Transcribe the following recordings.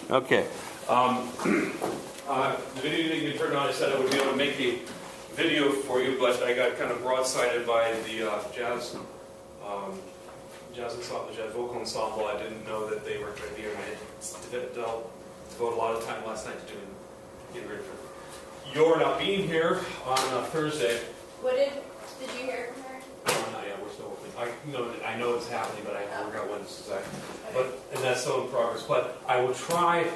Okay. The video that you turned on, I said I would be able to make the video for you, but I got kind of broadsided by the jazz ensemble, jazz vocal ensemble. I didn't know that they were going to be here, and I had to devote a lot of time last night to getting ready for your not being here on Thursday. What did you hear from her? Not yet. We're still working. I know it's happening, but I haven't worked out when it's exactly. And that's still in progress. But I will try.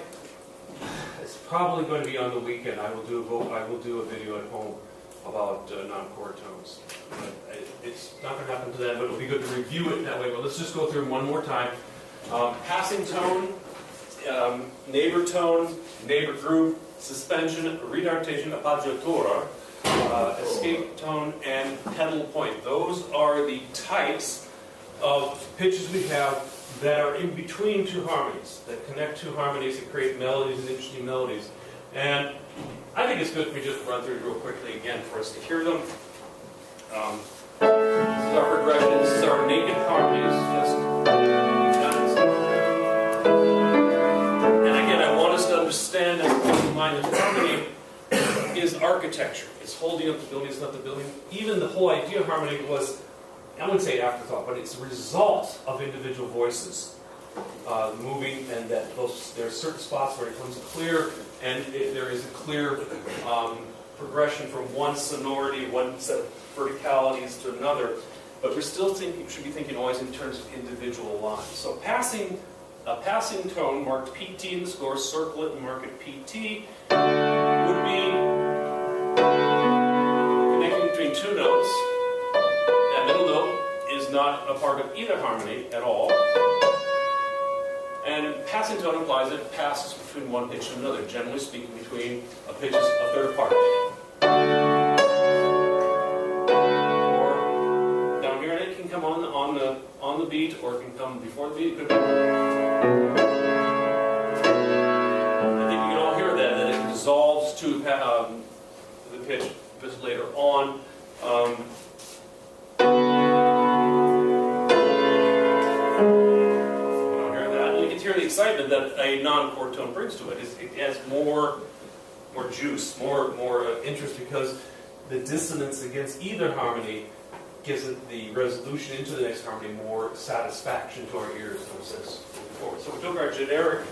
It's probably going to be on the weekend. I will do a video at home about non-chord tones. It's not going to happen to them, but it'll be good to review it that way. But let's just go through them one more time. Passing tone, neighbor tone, neighbor group, suspension, retardation, appoggiatura, escape tone, and pedal point. Those are the types of pitches we have that are in between two harmonies, that connect two harmonies and create melodies and interesting melodies. And I think it's good if we just run through it real quickly again for us to hear them. This is our progression. This is our naked harmonies. And again, I want us to understand that the mind of harmony is architecture. It's holding up the building. It's not the building. Even the whole idea of harmony was, I wouldn't say afterthought, but it's a result of individual voices moving, and that there are certain spots where it becomes clear, and there is a clear progression from one sonority, one set of verticalities to another. But we're still should be thinking always in terms of individual lines. So a passing tone marked PT in the score, circle it and mark it PT, would be connecting between two notes. That middle note is not a part of either harmony at all. And passing tone implies that it passes between one pitch and another, generally speaking between a pitch is a third part. Or down here, and it can come on the beat, or it can come before the beat. I think you can all hear that it resolves to the pitch a bit later on. The excitement that a non-chord tone brings to it. It has more juice, more interest, because the dissonance against either harmony gives it the resolution into the next harmony more satisfaction to our ears, in a sense, moving forward. So we took our generic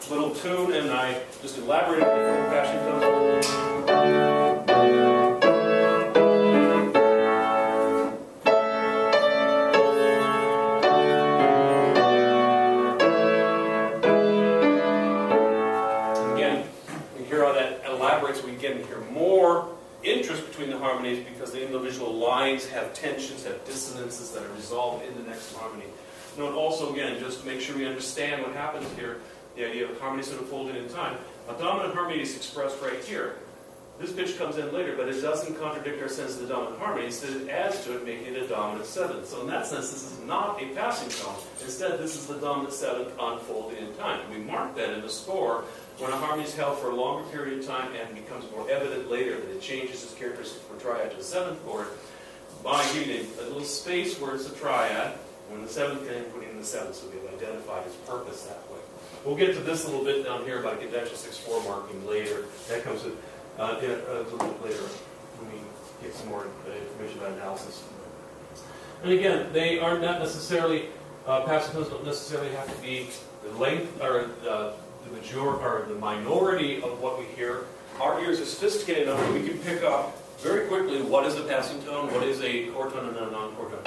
little tune and I just elaborated on the passing tones. Interest between the harmonies because the individual lines have tensions, have dissonances that are resolved in the next harmony. Note also, again, just to make sure we understand what happens here, the idea of harmonies that are folded in time. A dominant harmony is expressed right here. This pitch comes in later, but it doesn't contradict our sense of the dominant harmony. Instead, it adds to it, making it a dominant seventh. So in that sense, this is not a passing tone. Instead, this is the dominant seventh unfolded in time. We mark that in the score when a harmony is held for a longer period of time and becomes more evident later that it changes its characteristics from triad to the seventh chord by giving a little space where it's a triad, when the seventh can put in the seventh, so we've identified its purpose that way. We'll get to this a little bit down here about convention 6/4 marking later. That comes with, a little bit later when we get some more information about analysis. And again, they are not necessarily, passing tones don't necessarily have to be the length or the minority of what we hear. Our ears are sophisticated enough that we can pick up very quickly what is a passing tone, what is a chord tone, and a non-chord tone.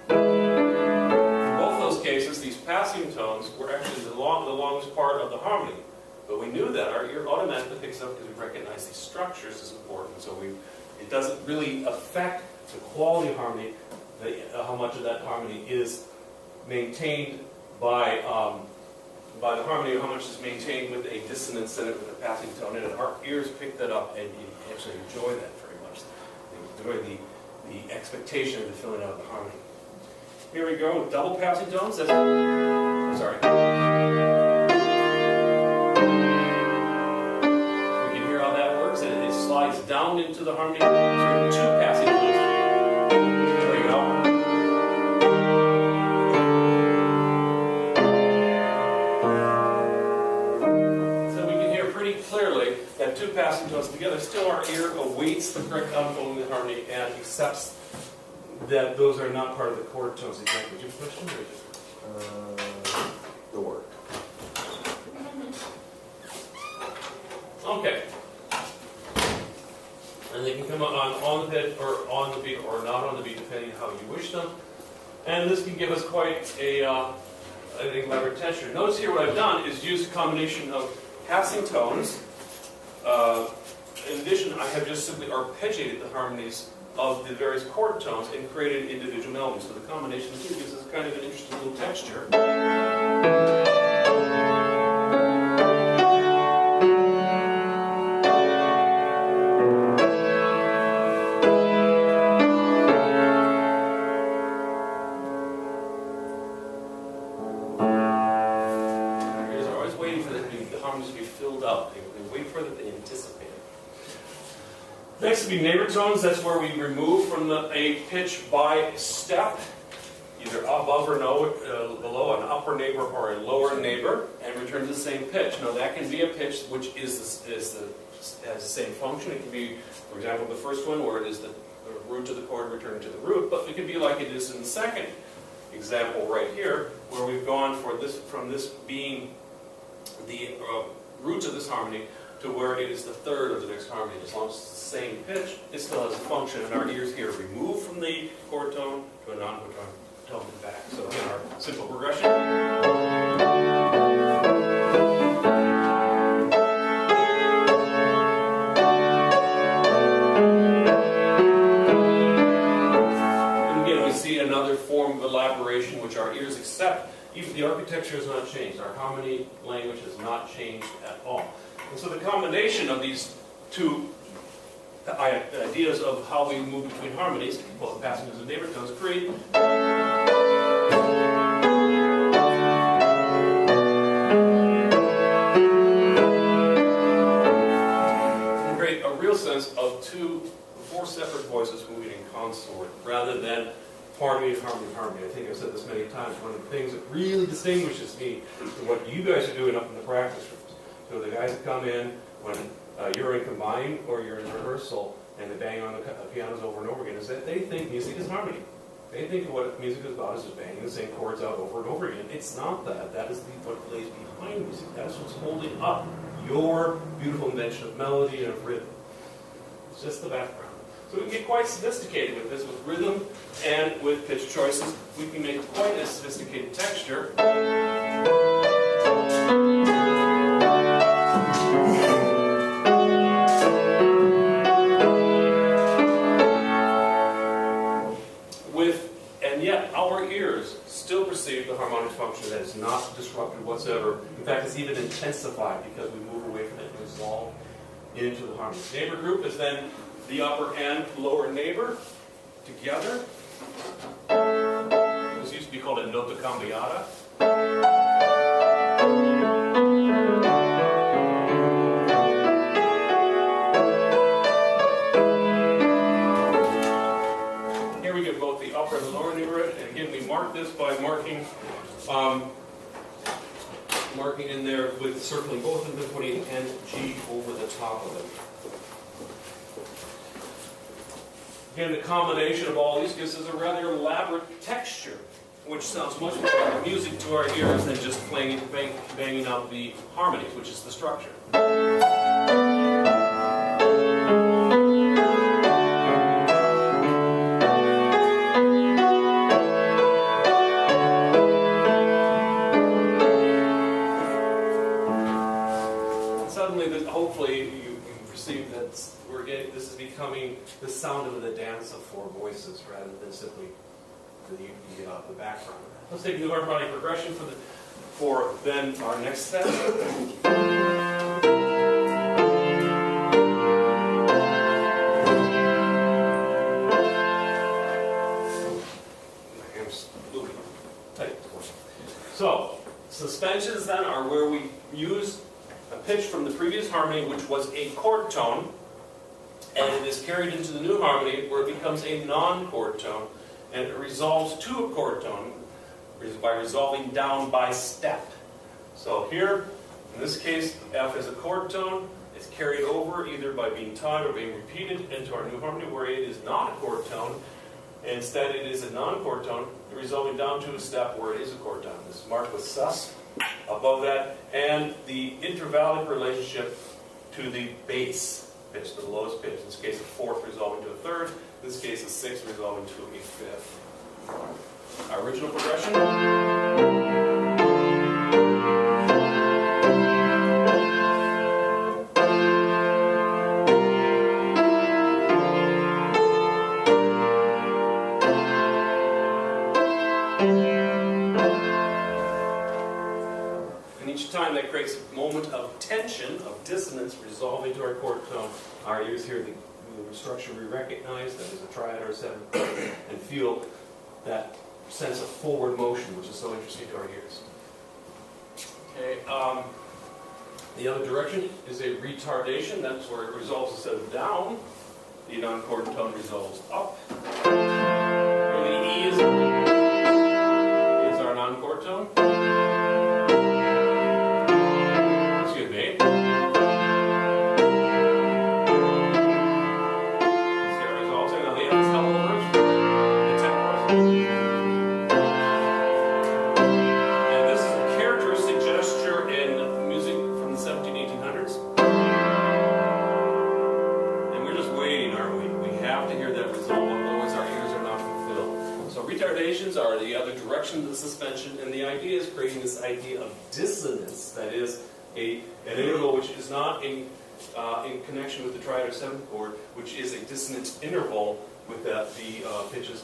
In both those cases, these passing tones were actually the longest part of the harmony. But we knew that. Our ear automatically picks up because we recognize these structures as important. So it doesn't really affect the quality of harmony, how much of that harmony is maintained by the harmony, or how much is maintained with a dissonance in it, with a passing tone in it. Our ears pick that up, and you actually enjoy that very much. They enjoy the expectation of the filling out of the harmony. Here we go with double passing tones. We can hear how that works, and it slides down into the harmony. So we have two passing tones. There we go. tones together, still our ear awaits the correct unfolding of the harmony and accepts that those are not part of the chord tones. Exactly. Do you have a question? The word. Okay. And they can come on the pitch or on the beat or not on the beat, depending on how you wish them. And this can give us quite a, I think, elaborate texture. Notice here what I've done is use a combination of passing tones. In addition, I have just simply arpeggiated the harmonies of the various chord tones and created individual melodies. So the combination of the two gives us kind of an interesting little texture. Next would be neighbor tones. That's where we remove from a pitch by step, either above or below an upper neighbor or a lower neighbor, and return to the same pitch. Now that can be a pitch which has the same function. It can be, for example, the first one where it is the root of the chord returning to the root, but it could be like it is in the second example right here, where we've gone from this being the root of this harmony to where it is the third of the next harmony. As long as it's the same pitch, it still has a function, and our ears here remove from the chord tone to a non-chord tone back. So again, our simple progression. And again, we see another form of elaboration which our ears accept. Even the architecture has not changed. Our harmony language has not changed at all. And so the combination of these two ideas of how we move between harmonies, both passages and neighbor tones, create a real sense of four separate voices moving in consort, rather than harmony, harmony, harmony. I think I've said this many times. One of the things that really distinguishes me from what you guys are doing up in the practice rooms. So the guys that come in when you're in combined or you're in rehearsal and they bang on the pianos over and over again is that they think music is harmony. They think what music is about is just banging the same chords out over and over again. It's not that. That is what lays behind music. That is what's holding up your beautiful invention of melody and of rhythm. It's just the background. So we can get quite sophisticated with this, with rhythm and with pitch choices. We can make quite a sophisticated texture. And yet our ears still perceive the harmonic function that is not disrupted whatsoever. In fact, it's even intensified because we move away from it and resolve into the harmony. Neighbor group is then the upper and lower neighbor together. This used to be called a nota cambiata. Here we get both the upper and the lower neighbor, and again we mark this by marking in there with circling both of them, putting an G over the top of it. Again, the combination of all these gives us a rather elaborate texture, which sounds much more like music to our ears than just banging out the harmonies, which is the structure. And suddenly, hopefully, you perceive that this is becoming the sound of the dance of four voices rather than simply the background. Let's take a new harmonic progression for then our next step. So, suspensions then are where we use a pitch from the previous harmony, which was a chord tone, and it is carried into the new harmony where it becomes a non-chord tone, and it resolves to a chord tone by resolving down by step. So here, in this case, F is a chord tone, It's carried over either by being timed or being repeated into our new harmony, where it is not a chord tone. Instead, it is a non-chord tone, resolving down to a step where it is a chord tone. This is marked with sus above that, and the intervallic relationship to the bass pitch, the lowest pitch. In this case, a fourth resolving to a third. In this case, a sixth resolving to a fifth. Our original progression. Time that creates a moment of tension, of dissonance, resolving to our chord tone. Our ears hear the structure we recognize, that is a triad or a seventh chord, and feel that sense of forward motion, which is so interesting to our ears. Okay, the other direction is a retardation. That's where it resolves instead of down. The non-chord tone resolves up. And the E is our non-chord tone. Are the other direction of the suspension, and the idea is creating this idea of dissonance, that is an interval which is not in connection with the triad or seventh chord, which is a dissonant interval with the other pitches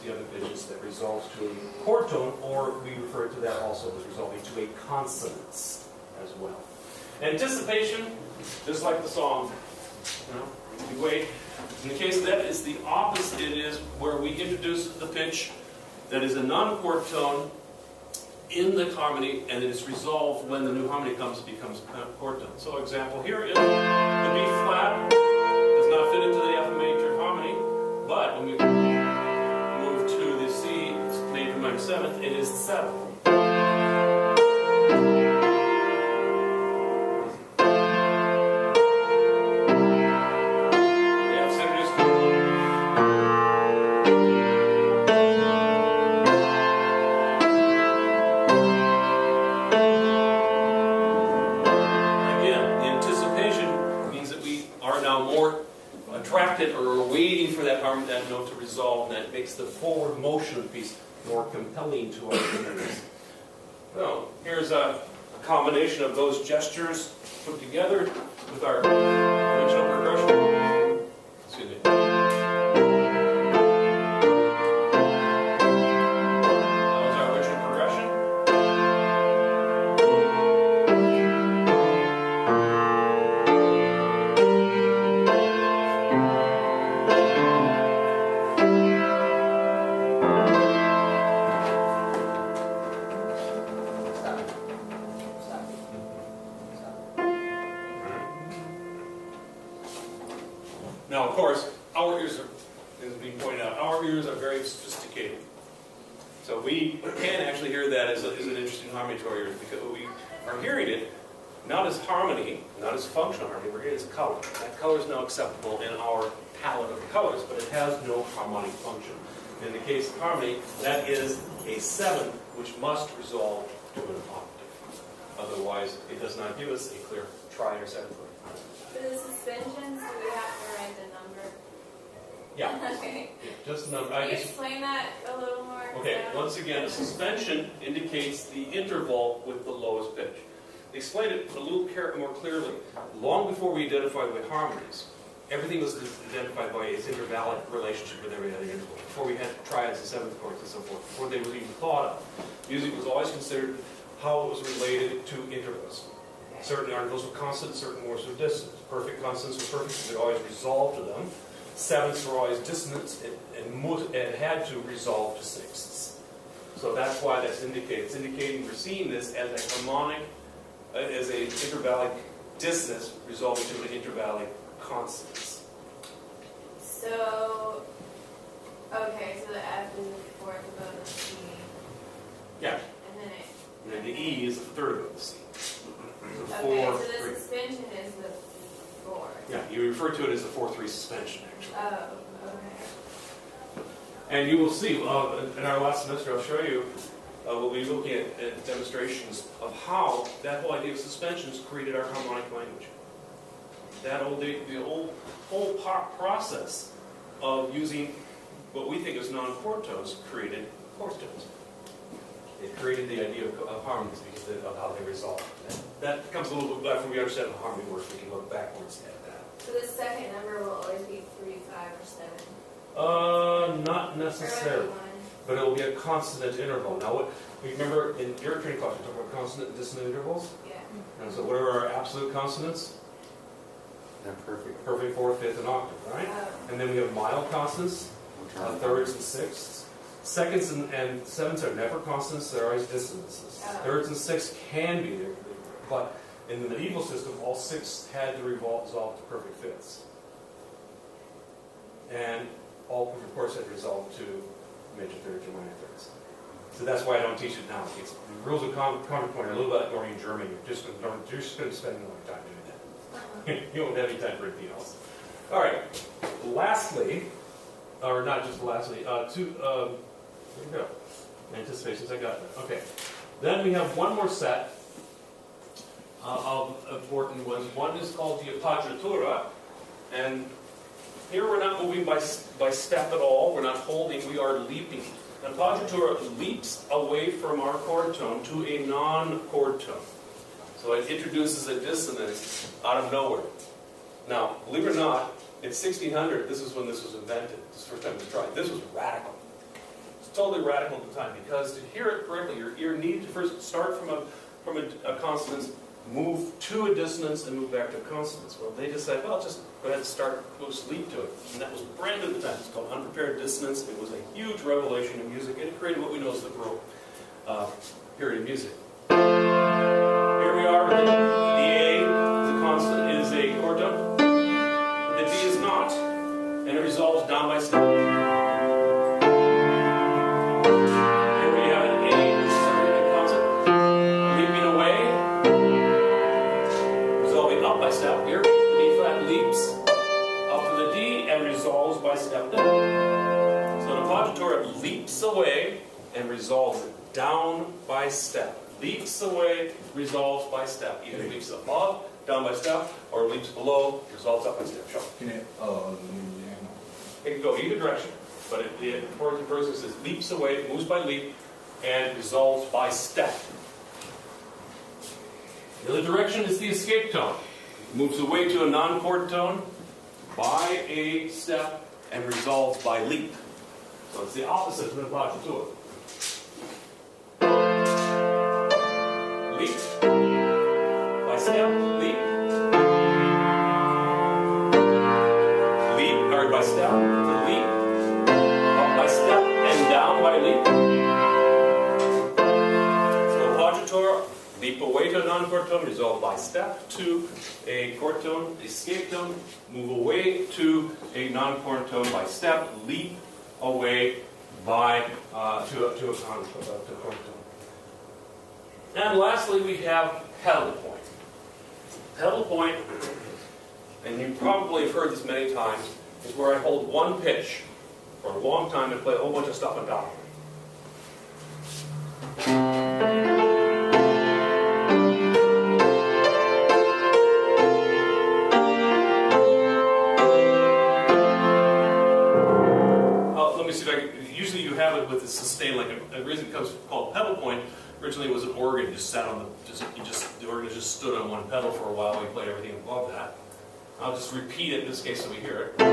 that resolves to a chord tone, or we refer to that also as resolving to a consonance as well. Anticipation, just like the song, we wait. In the case of that, is the opposite. It is where we introduce the pitch that is a non-chord tone in the harmony, and it is resolved when the new harmony comes, becomes a chord tone. So example here is the B flat does not fit into the F major harmony, but when we move to the C major minor seventh, it is the seventh. Or waiting for that note to resolve, and that makes the forward motion of the piece more compelling to our ears. Well, here's a combination of those gestures put together with our original progression. Excuse me. That was our original progression. Now, of course, our ears are, as being pointed out, our ears are very sophisticated. So we can actually hear that as an interesting harmony to our ears, because we are hearing it not as harmony, not as functional harmony, we're hearing it as color. That color is now acceptable in our palette of colors, but it has no harmonic function. In the case of harmony, that is a seventh, which must resolve to an octave. Otherwise, it does not give us a clear triad or seventh chord. For the suspensions, do we have to write the number? Yeah. Okay. Yeah, just the number. Can you explain that a little more? Okay, once again, a suspension indicates the interval with the lowest pitch. Explain it a little more clearly. Long before we identified with harmonies, everything was identified by its intervallic relationship with every other interval. Before we had triads and seventh chords and so forth, before they were even thought of, music was always considered how it was related to intervals. Certain intervals were constant, certain more were dissonant. Perfect constants were perfect, so they always resolved to them. Sevenths were always dissonant and had to resolve to sixths. So that's why that's indicated. It's indicating we're seeing this as a harmonic, as an intervallic dissonance resolving to an intervallic consonance. So, okay, so the F is a fourth above the C. Yeah. And then the E is a third of the C. Okay, so the suspension is the fourth. Yeah, you refer to it as a 4/3 suspension, actually. Oh, okay. And you will see, in our last semester, I'll show you, we'll be looking at demonstrations of how that whole idea of suspensions created our harmonic language. That whole process of using what we think is non-chord tones created chord tones. It created the idea of harmonies because of how they resolve. That comes a little bit after we understand how harmony works. We can look backwards at that. So the second number will always be 3, 5, or 7? Not necessarily. But it will be a consonant interval. Now, what remember in your training class, we talked about consonant and dissonant intervals? Yeah. And so what are our absolute consonants? Yeah, perfect. Perfect, fourth, fifth, and octave, right? Oh. And then we have mild consonants, thirds and sixths. Seconds and sevenths are never consonants, they're always dissonances. Oh. Thirds and sixths can be, but in the medieval system, all sixths had to resolve to perfect fifths. And all perfect chords had to resolve to major thirds or minor thirds. So that's why I don't teach it now. The rules of counterpoint are a little bit like learning German. You're just going to spend a long time doing that. You won't have any time for anything else. All right. Lastly, or not just lastly, there we go. Anticipations, I got that. Okay. Then we have one more set of important ones. One is called the appoggiatura, and here we're not moving by step at all. We're not holding. We are leaping. An appoggiatura leaps away from our chord tone to a non-chord tone. So it introduces a dissonance out of nowhere. Now, believe it or not, in 1600, this is when this was invented. This is the first time it was tried. This was radical. It's totally radical at the time because to hear it correctly, your ear needed to first start from a consonance, move to a dissonance, and move back to a consonance. Well, they decided, well, just go ahead and go sleep to it. And that was brand new at the time. It's called unprepared dissonance. It was a huge revelation in music, and it created what we know as the Baroque period of music. Here we are with the A, the consonant, is a chord tone. The D is not, and it resolves down by step. Here we have an A, which is a consonant, leaping away, resolving up by step. Here, the D flat leaps up to the D and resolves by step down. So an appoggiatura leaps away and resolves down by step. Leaps away, resolves by step. Either leaps above, down by step, or leaps below, resolves up by step. Show. It can go either direction, but the important process is leaps away, moves by leap, and resolves by step. The other direction is the escape tone. Moves away to a non-chord tone by a step and resolves by leap. So it's the opposite of an appoggiatura. Leap, by step, leap, or by step, to leap, up by step, and down by leap. So appoggiatura, leap away to a non-chord tone, resolve by step to a chord tone, escape tone, move away to a non-chord tone by step, leap away by to a chord tone. And lastly, we have pedal point. Pedal point, and you probably have heard this many times, is where I hold one pitch for a long time and play a whole bunch of stuff on top of it. Let me see if I can. Usually you have it with a sustain, like a reason it comes called pedal point. Originally, it was an organ. Just sat on the organ just stood on one pedal for a while. We played everything above that. I'll just repeat it in this case so we hear it. I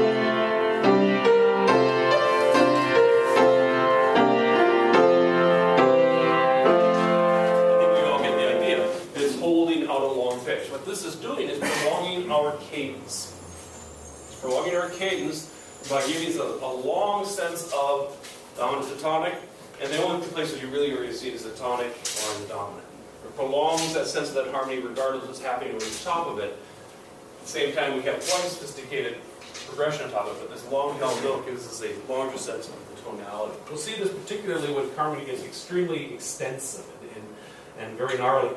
think we all get the idea. It's holding out a long pitch. What this is doing is prolonging our cadence. It's prolonging our cadence by giving us a long sense of dominant to tonic. And the only two places you really are going to see it is the tonic or the dominant. It prolongs that sense of that harmony regardless of what's happening over the top of it. At the same time, we have quite a sophisticated progression on top of it, but this long held note gives us a larger sense of the tonality. We'll see this particularly when harmony gets extremely extensive and very gnarly.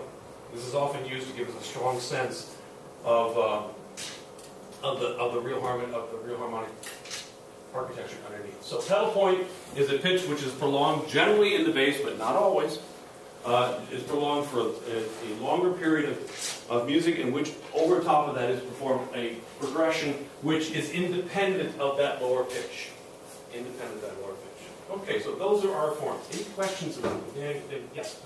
This is often used to give us a strong sense of of the real harmonic architecture underneath. So pedal point is a pitch which is prolonged generally in the bass, but not always. Is prolonged for a longer period of music in which over top of that is performed a progression which is independent of that lower pitch. Independent of that lower pitch. Okay, so those are our forms. Any questions about it? Yes?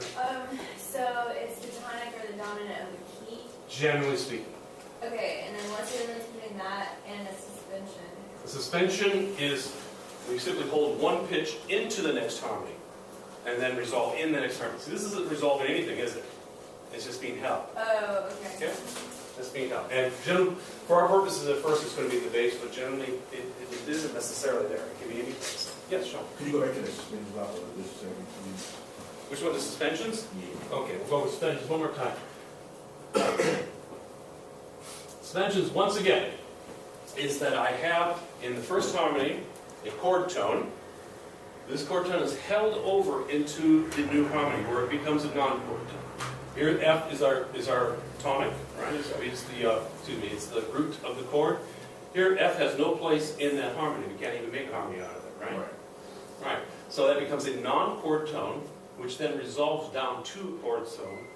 So it's the tonic or the dominant of the key? Generally speaking. Okay, and then what's the difference between that and a suspension? The suspension is we simply hold one pitch into the next harmony and then resolve in the next harmony. See, this isn't resolving anything, is it? It's just being held. Oh, okay. Yeah? It's being held. And for our purposes at first it's going to be in the bass, but generally it isn't necessarily there. It can be any place. Yes, Sean? Could you go back to the suspension level of this second, please? Which one, the suspensions? Yeah. Okay, we'll go with suspensions one more time. Suspensions, once again, is that I have in the first harmony a chord tone. This chord tone is held over into the new harmony where it becomes a non-chord tone. Here F is our tonic, right? It's the root of the chord. Here F has no place in that harmony. We can't even make a harmony out of it, right? Right. So that becomes a non-chord tone, which then resolves down to chord tone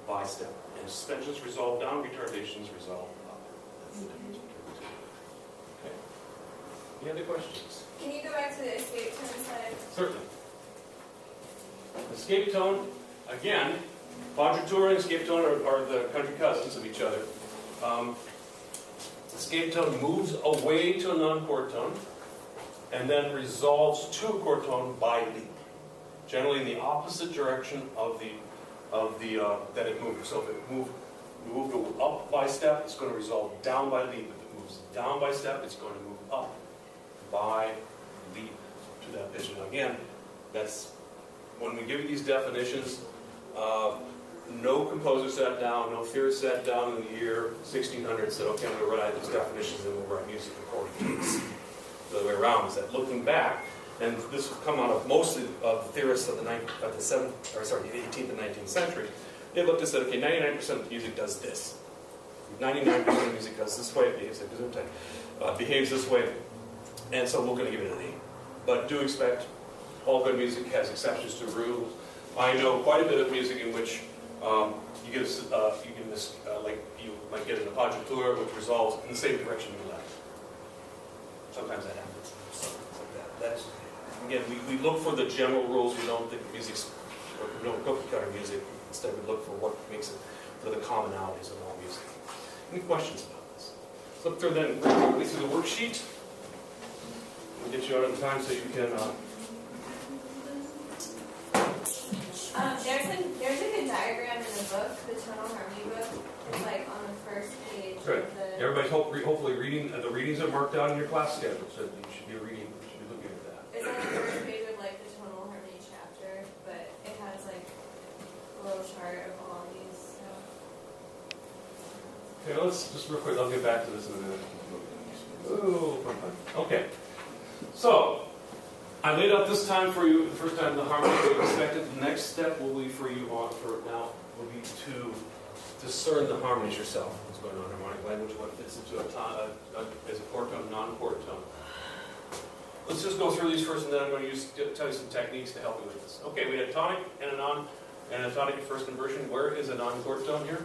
by step. And suspensions resolve down, retardations resolve up. That's the difference between the two. Okay. Any other questions? Can you go back to the escape tone side? Certainly. Escape tone, again, quadratura and escape tone are the country cousins of each other. Escape tone moves away to a non-chord tone and then resolves to a chord tone by leap, generally in the opposite direction of the that it moved. So if it moved up by step, it's going to resolve down by leap. If it moves down by step, it's going to move up by leap to that pitch. And again, that's when we give you these definitions. No composer sat down, no theorist sat down in the year 1600 and said, okay, I'm going to write these definitions and we'll write music according to this. The other way around is that looking back, and this would come out of mostly of the theorists of the 18th and 19th century, they looked and said, okay, 99% of music does this. 99% of music does this way, behaves this way, and so we're going to give it an A. But do expect all good music has exceptions to rules. I know quite a bit of music in which you might get an appoggiatura which resolves in the same direction you left. Sometimes that happens. Something like that. That's, again, we look for the general rules. We don't think music's, we don't cookie cutter music. Instead, we look for what makes it, for the commonalities of all music. Any questions about this? Flip through then quickly through the worksheet. We'll get you out on time so you can. There's a good diagram in the book, the tonal harmony book. It's like on the first page. Good. Of the Everybody's hopefully reading. The readings are marked out in your class schedule, so you should be reading. You should be looking at that. It's on the first page of like the tonal harmony chapter, but it has like a little chart of all these. So. Okay, let's just real quick. I'll get back to this in a minute. Oh, okay. So I laid out this time for you the first time the harmony that you expected. The next step will be for you on for now will be to discern the harmonies yourself. What's going on in harmonic language? What fits into as a chord tone, non-chord tone. Let's just go through these first, and then I'm going to tell you some techniques to help you with this. Okay, we had tonic and a tonic at first inversion. Where is a non-chord tone here?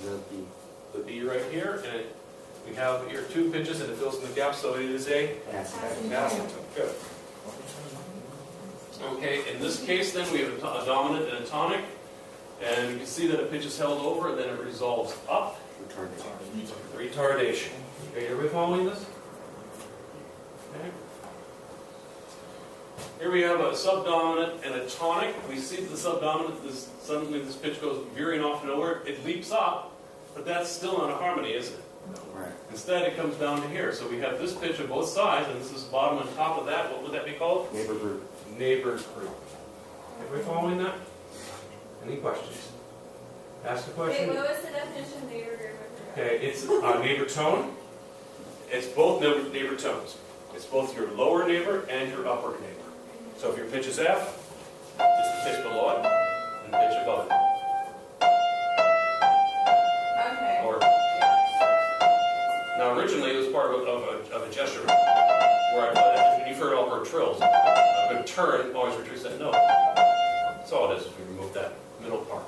The B. The B right here, and we have here two pitches, and it fills in the gap, so it is a acid. Good. Okay, in this case then we have a dominant and a tonic, and you can see that a pitch is held over and then it resolves up. Retardation. Okay, everybody following this? Okay. Here we have a subdominant and a tonic. We see the subdominant, suddenly this pitch goes veering off nowhere. It leaps up, but that's still not a harmony, is it? Right. Instead, it comes down to here. So we have this pitch on both sides, and this is bottom and top of that. What would that be called? Neighbor group. Neighbor group. Everybody following that? Any questions? Ask a question. Wait, what was the definition of neighbor group? Okay, it's a neighbor tone. It's both neighbor tones. It's both your lower neighbor and your upper neighbor. So if your pitch is F, it's the pitch below it and the pitch above it. Okay. Or now originally it was part return, always returns that note. That's all it is, if we remove that middle part.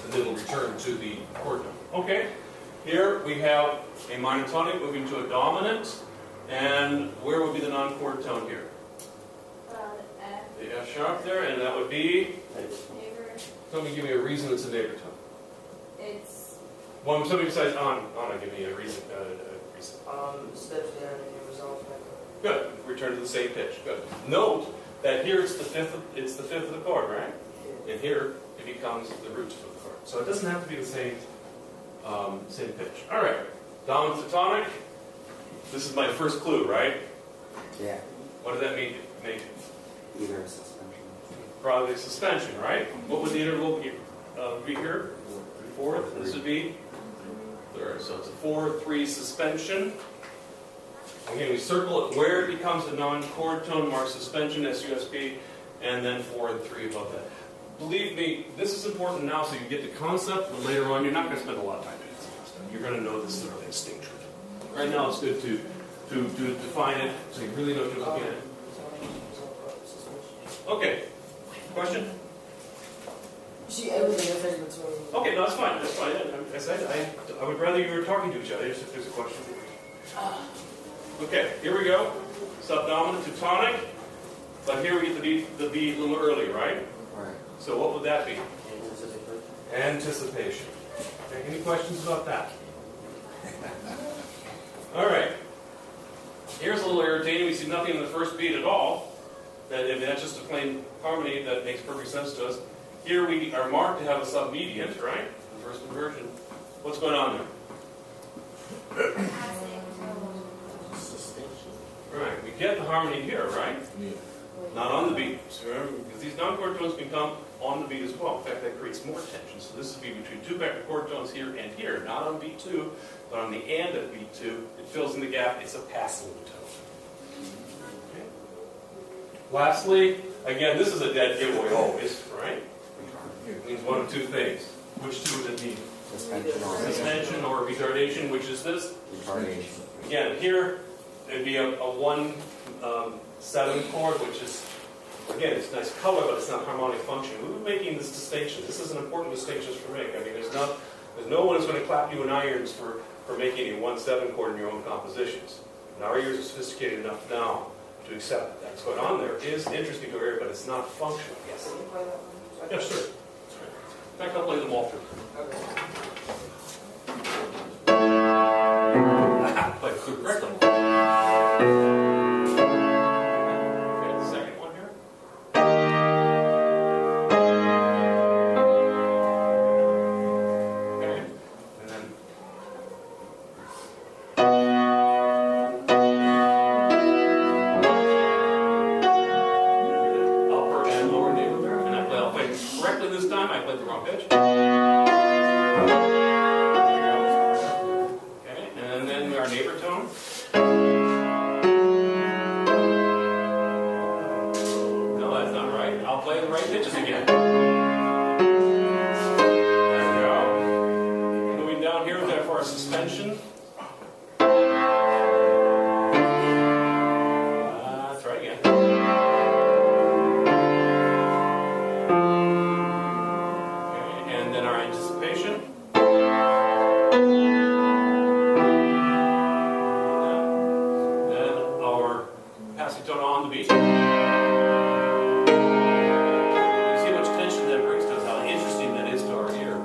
And then it'll return to the chord note. Okay, here we have a minor tonic moving to a dominant, and where would be the non-chord tone here? F. The F sharp there, and that would be, Neighbor. somebody give me a reason it's a neighbor tone. It's Well, somebody besides Anna, give me a reason. Steps down and it resolves back up. Good, return to the same pitch, good. Note that here it's the fifth of the chord, right? And here it becomes the root of the chord. So it doesn't have to be the same pitch. All right, dominant to tonic. This is my first clue, right? Yeah. What does that mean? Either a suspension. Probably suspension, right? What would the interval be here? Fourth. This would be third. So it's a 4-3 suspension. Again, we circle it where it becomes a non-chord tone, mark suspension, SUSP, and then 4 and 3 above that. Believe me, this is important now so you get the concept, but later on you're not going to spend a lot of time doing this kind of stuff. You're going to know this sort of instinctually. Right now it's good to define it so you really know what you're looking at. Okay. Question? See everything affects between. Okay, no, that's fine. That's fine. I said I would rather you were talking to each other just if there's a question. Okay, here we go. Subdominant to tonic. But here we get the B a little early, right? Right. So what would that be? Anticipation. Anticipation. Okay, any questions about that? All right. Here's a little irritating. We see nothing in the first beat at all. That's just a plain harmony that makes perfect sense to us. Here we are marked to have a submediant, right? The first inversion. What's going on there? Right. We get the harmony here, right? Yeah. Not on the beat. So remember, because these non-chord tones can come on the beat as well. In fact, that creates more tension. So this would be between two vector chord tones here and here. Not on beat 2, but on the and of beat 2. It fills in the gap. It's a passing tone. Okay. Lastly, again, this is a dead giveaway always, right? It means one of two things. Which two would it mean? Suspension or retardation, which is this? Retardation. Again, here it'd be a 1-7 chord, which is, again, it's nice color, but it's not harmonic function. We were making this distinction. This is an important distinction to make. I mean, there's no one who's going to clap you in irons for making a 1-7 chord in your own compositions. And our ears are sophisticated enough now to accept that that's going on there. It is interesting to hear, but it's not functional. Yes? Can you play that one? Yes, sir. In fact, I'll play them all through. Okay. Play it through correctly. Okay, the second one here. Okay, and then upper and lower neighbor there, and I'll play it correctly this time. I played the wrong pitch. Okay, and then our neighbor tone. No, that's not right. I'll play the right pitches again. There we go. Moving down here for our suspension. Let's try again. Okay, and then our anticipation. Then our passing tone on the beat. You see how much tension that brings to us, how interesting that is to our ear.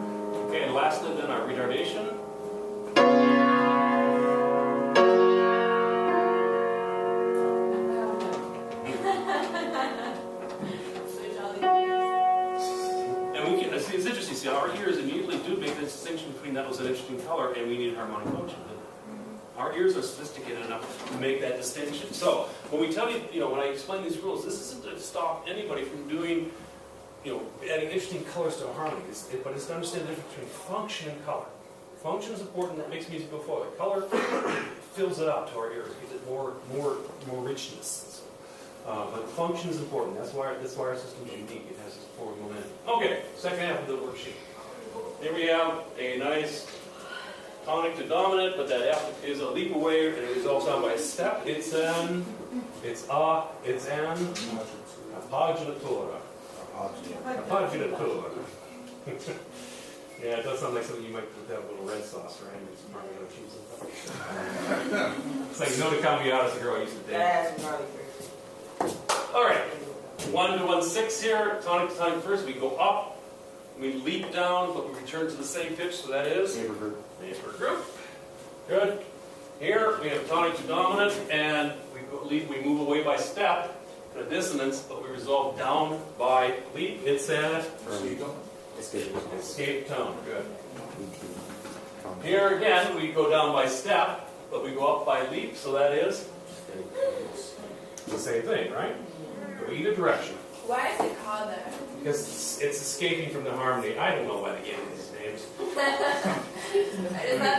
Okay, and lastly then our retardation. Switch all these keys. And we can see it's interesting, see our ears immediately do make the distinction between that was an interesting color and we need harmonic function. Our ears are sophisticated enough to make that distinction. So when we tell you, when I explain these rules, this isn't to stop anybody from doing, adding interesting colors to a harmony. But it's to understand the difference between function and color. Function is important. That makes music go forward. Color fills it out to our ears, gives it more richness. But function is important. That's why our system is unique. It has this forward momentum. Okay, second half of the worksheet. Here we have a nice tonic to dominant, but that F is a leap away, and it resolves down by a step. It's an appoggiatura. Appoggiatura. Yeah, it does sound like something you might put that little red sauce, right? It's Parmesan cheese and stuff. It's like Nona Cambiata, the girl I used to date. That's probably crazy. All right, 1 to 1 6 here. Tonic to tonic first. We go up. We leap down, but we return to the same pitch. So that is Neighbor group. neighbor group. Good. Here we have tonic to dominant, and we move away by step to dissonance, but we resolve down by leap. It's a escape tone. Good. Here again, we go down by step, but we go up by leap. So that is the same thing, right? Go either direction. Why is it called that? Because it's escaping from the harmony. I don't know why they gave me these names. That's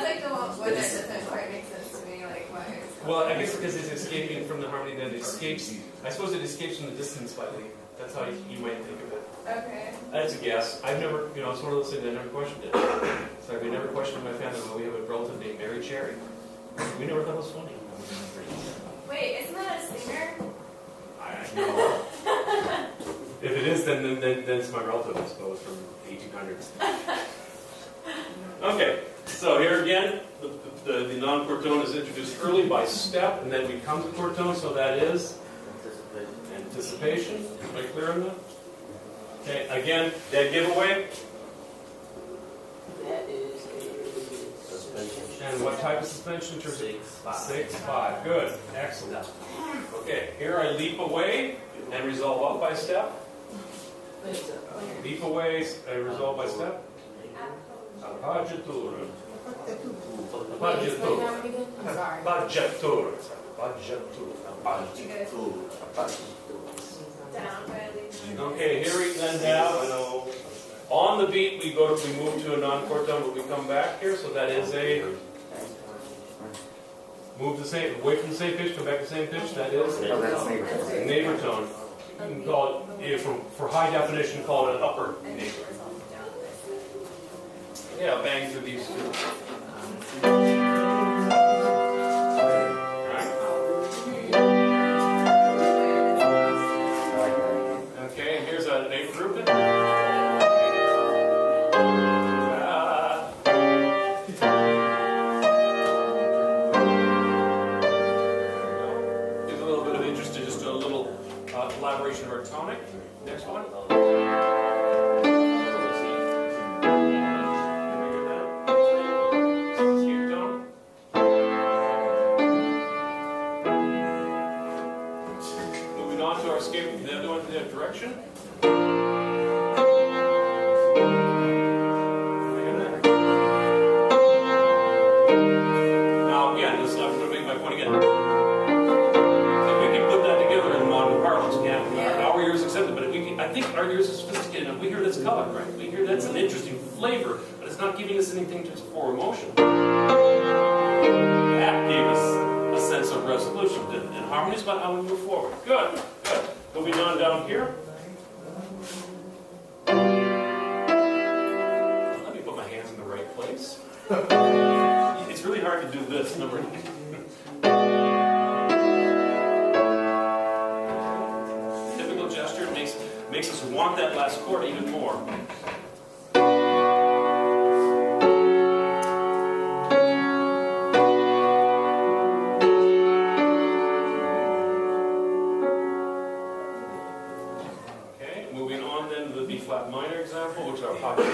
like the one that doesn't quite make sense to me. Like, why is it called Well, I guess because it's escaping from the harmony, then it escapes. I suppose it escapes from the distance slightly. That's how you might think of it. Okay. That's a guess. I've never, it's one of those things I never questioned it. So we never questioned my family. Well, we have a relative named Mary Cherry. We never thought it was funny. Wait, isn't that a singer? I know. If it is, then it's my relative, I suppose, from 1800s. Okay, so here again, the non-chord tone is introduced early by step, and then we come to chord tone, so that is anticipation. Am I clear on that? Okay, again, dead giveaway. That is a Suspension. And what type of suspension in terms of 6/5? Good, excellent. Okay, here I leap away and resolve up by step. Leap away and resolve by step. Appoggiatura. Appoggiatura. I'm sorry. Appoggiatura. Appoggiatura. Down by leaving. Okay, here we then have, on the beat we move to a non-chord tone, but we come back here, so that is a, away from the same pitch, come back to the same pitch, that is Oh, that's neighbor tone. neighbor tone. You can call it, for high definition, call it an upper neighbor. Yeah, bang through these two. Okay, and here's a neighbor grouping. Gives a little bit of interest to just do a little elaboration of our tonic. Next one. Escape tone. Moving on to our escape, the other one in the other direction. Now again, I'm going to make my point again. If we can put that together in modern parlance, our ears accept it, but if we can, I think our ears are sophisticated enough. We hear that's color, right? We hear that's an interesting flavor, but it's not giving us anything just for emotion. That gave us a sense of resolution, and harmony is about how we move forward. Good, good. Moving on down here. Let me put my hands in the right place. It's really hard to do this number. Typical gesture makes us want that last chord even more. Okay, moving on then to the B flat minor example, which is our pocket.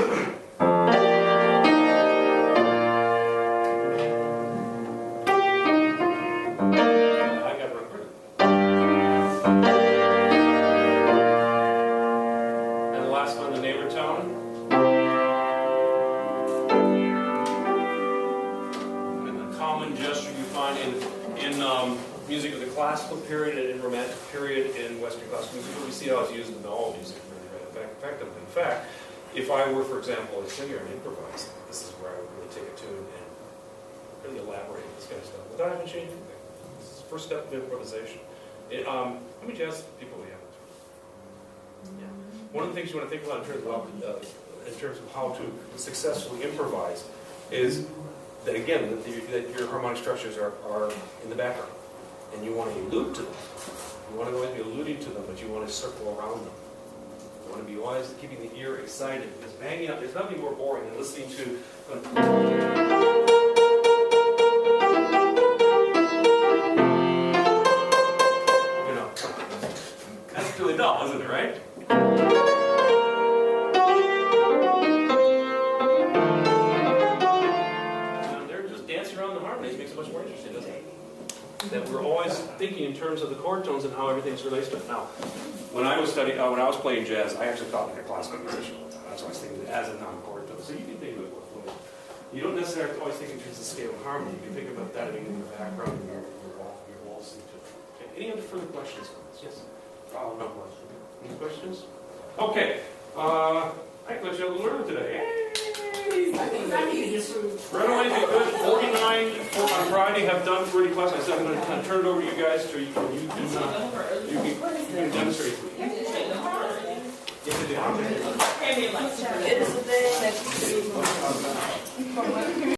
Music of the classical period and in romantic period in Western classical music, we see how it's used in all music very effectively. In fact, if I were, for example, a singer and improviser, this is where I would really take a tune and really elaborate this kind of stuff without having to change anything. This is the first step of improvisation. How many jazz people do we have? Yeah. One of the things you want to think about in terms of how to successfully improvise is that again, that your harmonic structures are in the background. And you want to allude to them. You want to always be alluding to them, but you want to circle around them. You want to be always keeping the ear excited, because banging out, there's nothing more boring than listening to that's really dull, isn't it, right? And they're just dancing around the harmonies makes it much more interesting, doesn't it? That we're always thinking in terms of the chord tones and how everything's related to it. Now, when I was studying, when I was playing jazz, I actually thought like a classical musician all the time. That's why I was thinking as a non-chord tone. So you can think of it both ways. You don't necessarily have to always think in terms of scale and harmony. You can think about that in the background and your waltzing to it. Okay. Any other further questions on this? Yes? No question. Any questions? Okay. I glad you have a learner today. Yay! Right away, be good. 49 on Friday have done for any class. I said I'm going to turn it over to you guys so you can demonstrate. It is a thing that you